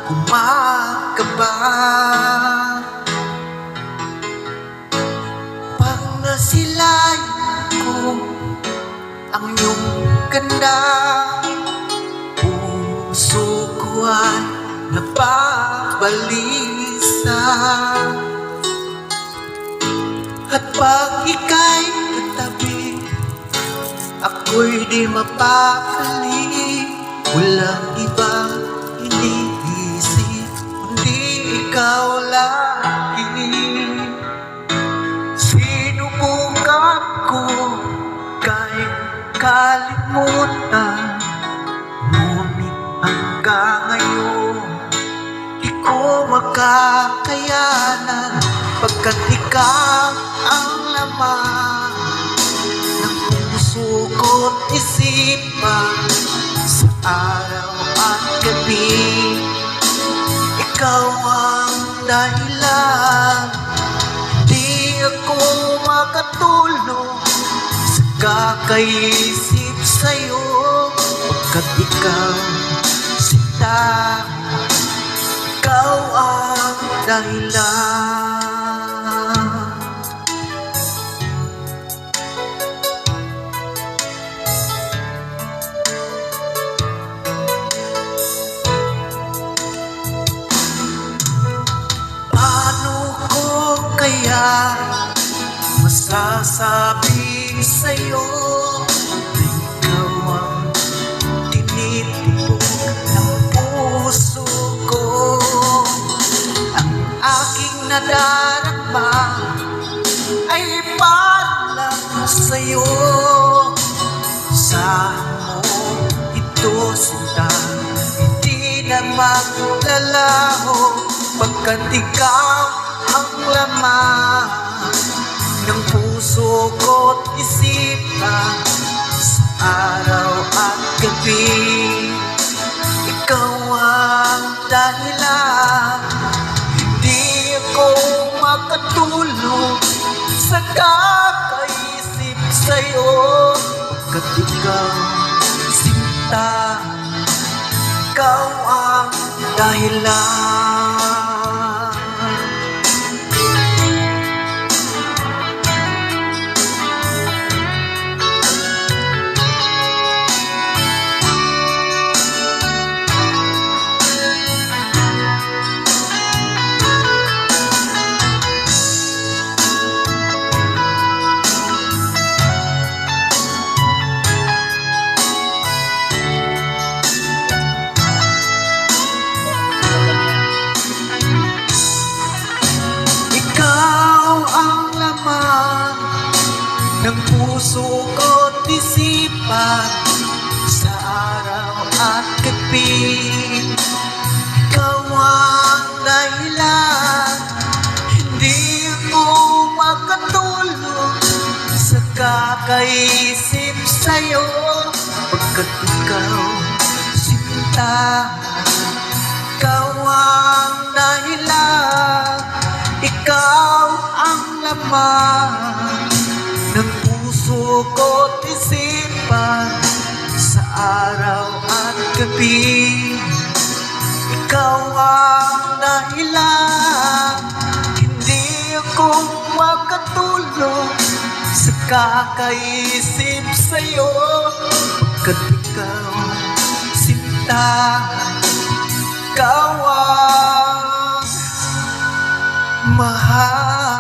kumakaba. Pag nasilay ko ang iyong ganda, puso ko ay napabalisa. At pag ika'y katabi, ako'y di mapakali. Walang ibang iniisip kundi ikaw lagi. Sinubukan ko kahit kalimutan, ngunit hanggang ngayon di ko makakayanan, pagkat ikaw ang laman ng puso ko't isipan. Sa araw at gabi, ikaw ang dahilan. Di ako makatulog sa kakaisip sa'yo, pagkat ikaw sinta, ikaw ang dahilan. Kaya masasabi sa'yo na ikaw ang tinitipog ng puso ko. Ang aking nadarama ay paalam sa'yo. Saan mo ito sinta, hindi na maglalaho, pagkat ikaw ang laman ng puso ko't isipan. Sa araw at gabi, ikaw ang dahilan. Hindi ako makatulog sa kakaisip sa'yo, pagkat ikaw sinta, ikaw ang dahilan. Ng puso ko't isipan, sa araw at gabi, ikaw ang dahilan. Hindi ako makatulog sa kakaisip sa'yo, pagkat ikaw sinta, ikaw ang dahilan. Ikaw ang laman ng puso ko't isipan, sa araw at gabi, ikaw ang dahilan. Hindi ako makatulog sa kakaisip sa'yo, pagkat ikaw sinta, ikaw ang mahal.